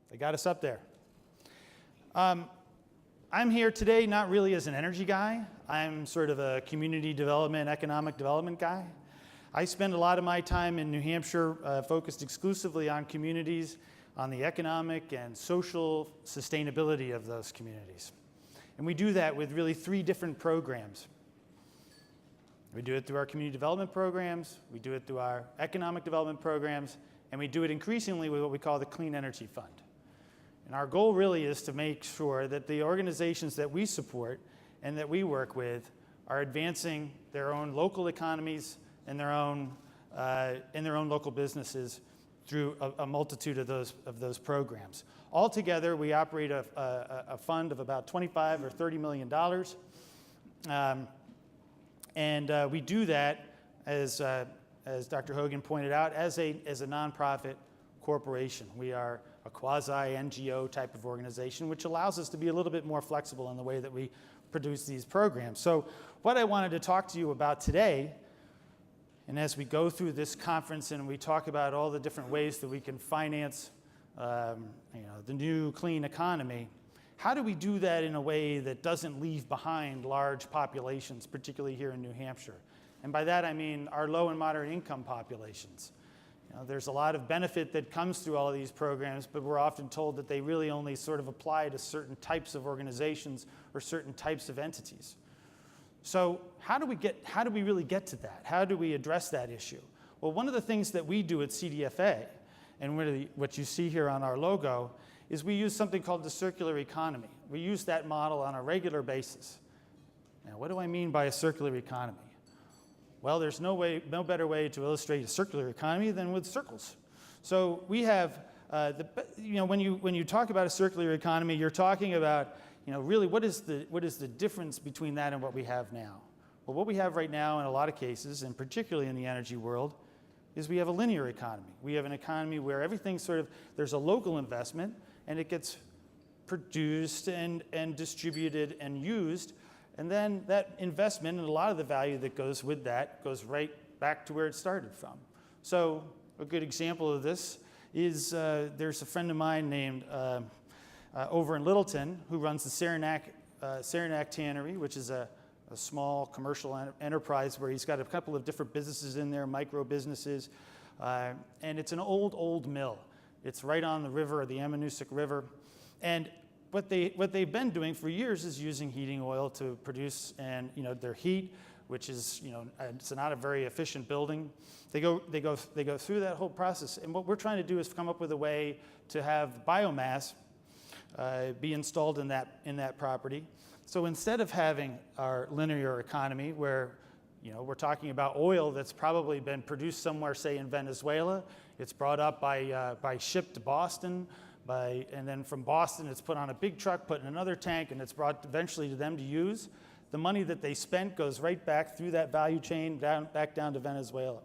They got us up there. I'm here today not really as an energy guy. I'm sort of a community development, economic development guy. I spend a lot of my time in New Hampshire focused exclusively on communities, on the economic and social sustainability of those communities. And we do that with really 3 different programs. We do it through our community development programs, we do it through our economic development programs, and we do it increasingly with what we call the Clean Energy Fund. And our goal really is to make sure that the organizations that we support and that we work with are advancing their own local economies and their own local businesses through a multitude of those programs. Altogether, we operate a fund of about $25 or $30 million. And we do that, as Dr. Hogan pointed out, as a nonprofit corporation. We are a quasi-NGO type of organization, which allows us to be a little bit more flexible in the way that we produce these programs. So what I wanted to talk to you about today, and as we go through this conference and we talk about all the different ways that we can finance the new clean economy, how do we do that in a way that doesn't leave behind large populations, particularly here in New Hampshire? And by that I mean our low and moderate income populations. There's a lot of benefit that comes through all of these programs, but we're often told that they really only sort of apply to certain types of organizations or certain types of entities. So how do we really get to that? How do we address that issue? Well, one of the things that we do at CDFA, and really what you see here on our logo, is we use something called the circular economy. We use that model on a regular basis. Now, what do I mean by a circular economy? Well, there's no better way to illustrate a circular economy than with circles. So we have, when you talk about a circular economy, you're talking about, really what is the difference between that and what we have now? Well, what we have right now in a lot of cases, and particularly in the energy world, is we have a linear economy. We have an economy where everything there's a local investment, and it gets produced and distributed and used. And then that investment and a lot of the value that goes with that goes right back to where it started from. So a good example of this is there's a friend of mine named over in Littleton who runs the Saranac Tannery, which is a small commercial enterprise where he's got a couple of different businesses in there, micro businesses. And it's an old mill. It's right on the river, the Ammonoosuc River. And what they've been doing for years is using heating oil to produce their heat, which is it's not a very efficient building. They go through that whole process, and what we're trying to do is come up with a way to have biomass be installed in that property. So instead of having our linear economy where we're talking about oil that's probably been produced somewhere, say in Venezuela, it's brought up by ship to Boston. And then from Boston, it's put on a big truck, put in another tank, and it's brought eventually to them to use. The money that they spent goes right back through that value chain, back down to Venezuela.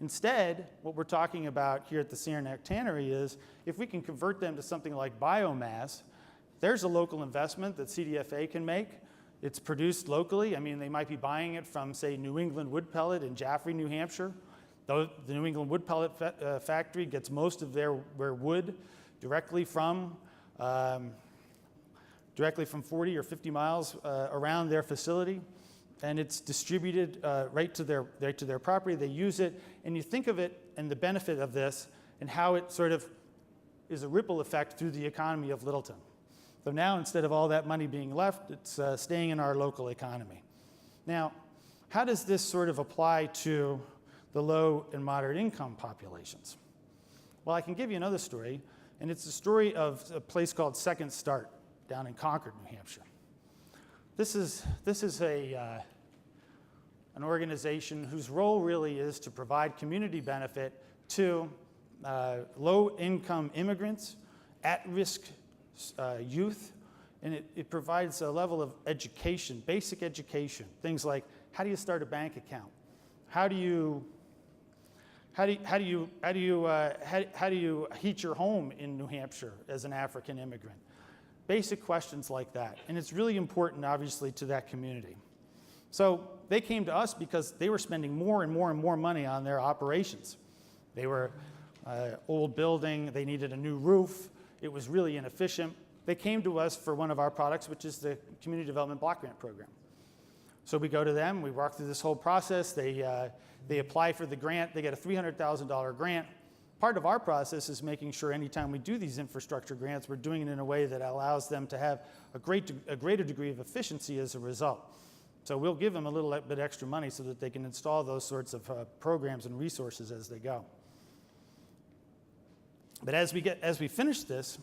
Instead, what we're talking about here at the Saranac Tannery is if we can convert them to something like biomass, there's a local investment that CDFA can make. It's produced locally. I mean, they might be buying it from, say, New England Wood Pellet in Jaffrey, New Hampshire. The New England Wood Pellet factory gets most of their wood directly from 40 or 50 miles around their facility, and it's distributed right to their property. They use it, and you think of it and the benefit of this and how it sort of is a ripple effect through the economy of Littleton. So now instead of all that money being left, it's staying in our local economy. Now, how does this sort of apply to the low and moderate income populations? Well, I can give you another story. And it's the story of a place called Second Start down in Concord, New Hampshire. This is an organization whose role really is to provide community benefit to low-income immigrants, at-risk youth, and it provides a level of education, basic education, things like how do you start a bank account, how do you heat your home in New Hampshire as an African immigrant? Basic questions like that. And it's really important, obviously, to that community. So they came to us because they were spending more and more and more money on their operations. They were old building, they needed a new roof. it was really inefficient. They came to us for one of our products, which is the Community Development Block Grant Program. So we go to them, we walk through this whole process, they apply for the grant, they get a $300,000 grant. Part of our process is making sure anytime we do these infrastructure grants, we're doing it in a way that allows them to have a greater degree of efficiency as a result. So we'll give them a little bit extra money so that they can install those sorts of programs and resources as they go. But as we finish this,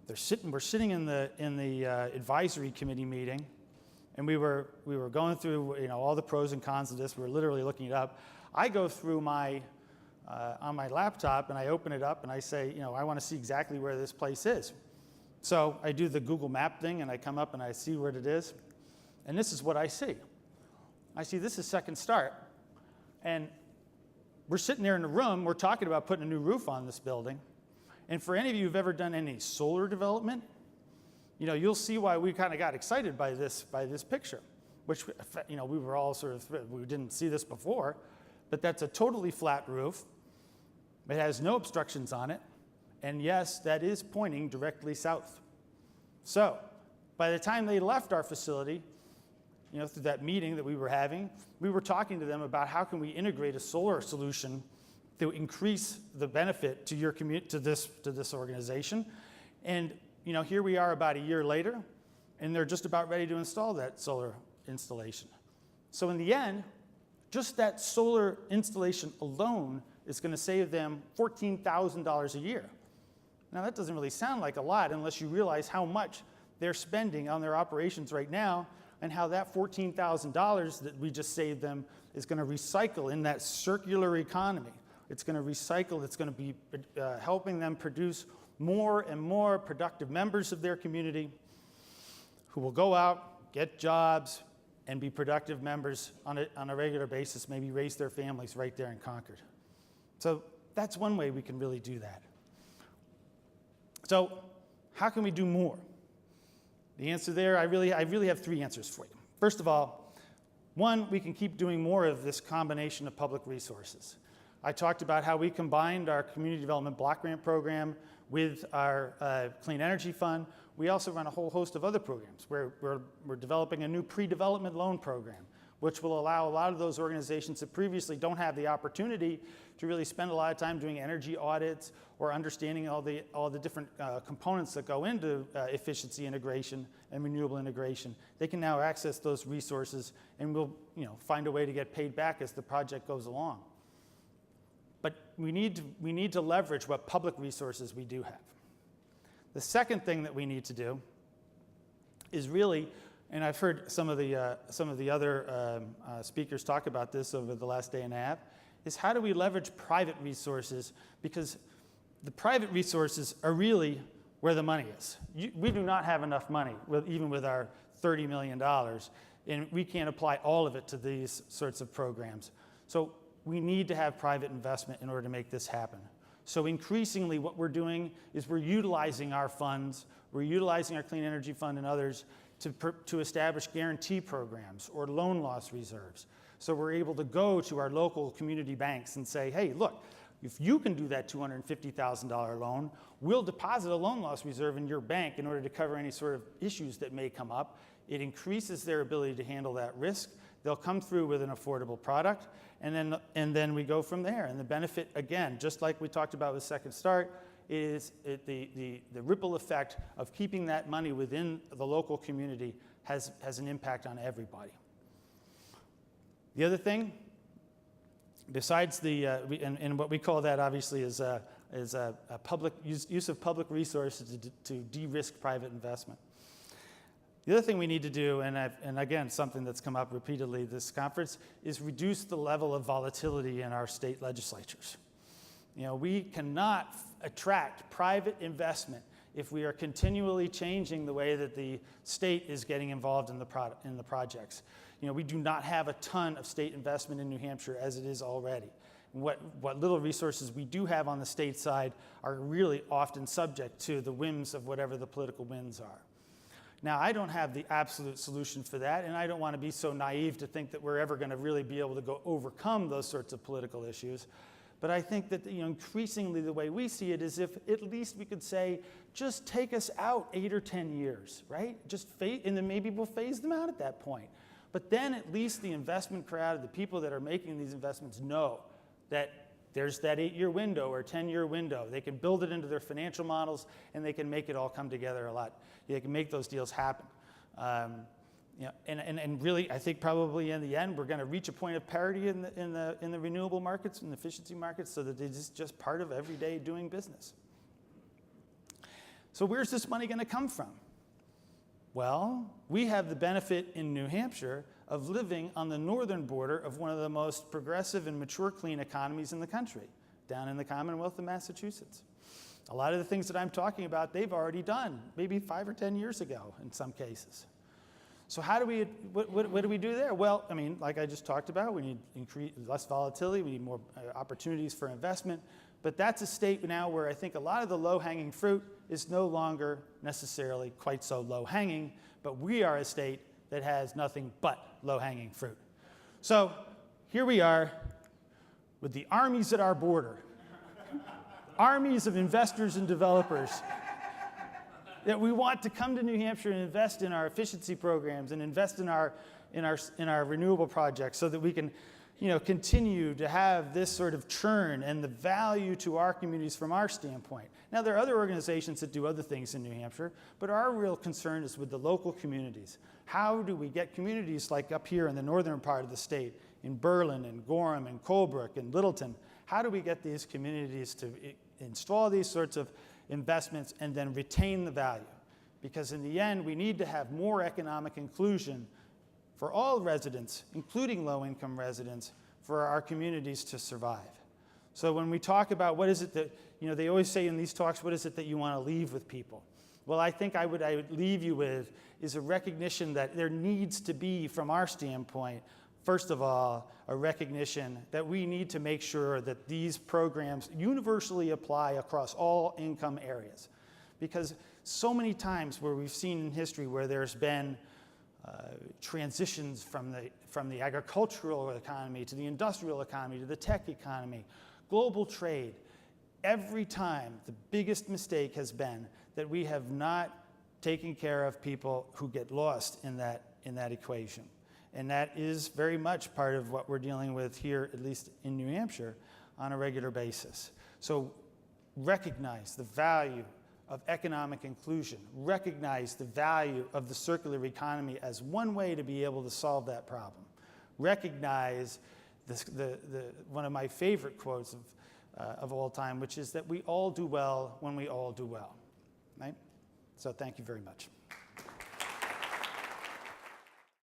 we're sitting in the advisory committee meeting, and we were going through all the pros and cons of this. We were literally looking it up. I go through my on my laptop and I open it up and I say, I want to see exactly where this place is. So I do the Google Map thing and I come up and I see where it is. And this is what I see. I see this is Second Start. And we're sitting there in the room, we're talking about putting a new roof on this building. And for any of you who've ever done any solar development, you'll see why we kind of got excited by this picture, which, we were all we didn't see this before, but that's a totally flat roof. It has no obstructions on it. And yes, that is pointing directly south. So by the time they left our facility, through that meeting that we were having, we were talking to them about how can we integrate a solar solution to increase the benefit to your to this organization. And here we are about a year later, and they're just about ready to install that solar installation. So in the end, just that solar installation alone is going to save them $14,000 a year. Now that doesn't really sound like a lot unless you realize how much they're spending on their operations right now, and how that $14,000 that we just saved them is going to recycle in that circular economy. It's going to recycle, it's going to be helping them produce more and more productive members of their community who will go out, get jobs, and be productive members on a regular basis, maybe raise their families right there in Concord. So that's one way we can really do that. So how can we do more? The answer there, I really have three answers for you. First of all, one, we can keep doing more of this combination of public resources. I talked about how we combined our Community Development Block Grant Program with our Clean Energy Fund. We also run a whole host of other programs. We're developing a new pre-development loan program, which will allow a lot of those organizations that previously don't have the opportunity to really spend a lot of time doing energy audits or understanding all the different components that go into efficiency integration and renewable integration. They can now access those resources, and we'll find a way to get paid back as the project goes along. But we need to leverage what public resources we do have. The second thing that we need to do is really, and I've heard some of the other speakers talk about this over the last day and a half, is how do we leverage private resources, because the private resources are really where the money is. We do not have enough money, even with our $30 million, and we can't apply all of it to these sorts of programs. So we need to have private investment in order to make this happen. So increasingly what we're doing is we're utilizing our funds, we're utilizing our Clean Energy Fund and others to establish guarantee programs or loan loss reserves. So we're able to go to our local community banks and say, hey, look, if you can do that $250,000 loan, we'll deposit a loan loss reserve in your bank in order to cover any sort of issues that may come up. It increases their ability to handle that risk. They'll come through with an affordable product, and then we go from there. And the benefit, again, just like we talked about with Second Start, is the ripple effect of keeping that money within the local community has an impact on everybody. The other thing, besides and what we call that obviously is a public use of public resources to de-risk private investment. The other thing we need to do, and again, something that's come up repeatedly this conference, is reduce the level of volatility in our state legislatures. We cannot attract private investment if we are continually changing the way that the state is getting involved in the projects. We do not have a ton of state investment in New Hampshire as it is already. And what little resources we do have on the state side are really often subject to the whims of whatever the political winds are. Now, I don't have the absolute solution for that, and I don't want to be so naive to think that we're ever going to really be able to go overcome those sorts of political issues. But I think that increasingly the way we see it is if at least we could say, just take us out 8 or 10 years, right? And then maybe we'll phase them out at that point. But then at least the investment crowd, the people that are making these investments know that there's that 8-year window or 10-year window. They can build it into their financial models, and they can make it all come together a lot. They can make those deals happen. And really, I think probably in the end, we're going to reach a point of parity in the renewable markets and efficiency markets, so that it's just part of everyday doing business. So where's this money going to come from? Well, we have the benefit in New Hampshire of living on the northern border of one of the most progressive and mature clean economies in the country, down in the Commonwealth of Massachusetts. A lot of the things that I'm talking about, they've already done, maybe 5 or 10 years ago in some cases. So what do we do there? Well, I mean, like I just talked about, we need less volatility, we need more opportunities for investment, but that's a state now where I think a lot of the low-hanging fruit is no longer necessarily quite so low-hanging, but we are a state that has nothing but low-hanging fruit. So here we are with the armies at our border, armies of investors and developers that we want to come to New Hampshire and invest in our efficiency programs and invest in our renewable projects, so that we can continue to have this sort of churn and the value to our communities from our standpoint. Now, there are other organizations that do other things in New Hampshire, but our real concern is with the local communities. How do we get communities like up here in the northern part of the state, in Berlin and Gorham and Colebrook and Littleton, how do we get these communities to install these sorts of investments and then retain the value? Because in the end, we need to have more economic inclusion for all residents, including low-income residents, for our communities to survive. So when we talk about what is it that, they always say in these talks, what is it that you want to leave with people? Well, I think I would leave you with is a recognition that there needs to be, from our standpoint, first of all, a recognition that we need to make sure that these programs universally apply across all income areas. Because so many times where we've seen in history where there's been transitions from the agricultural economy to the industrial economy to the tech economy, global trade, every time the biggest mistake has been that we have not taken care of people who get lost in that equation. And that is very much part of what we're dealing with here, at least in New Hampshire, on a regular basis. So recognize the value of economic inclusion, recognize the value of the circular economy as one way to be able to solve that problem. Recognize one of my favorite quotes of all time, which is that we all do well when we all do well, right? So thank you very much.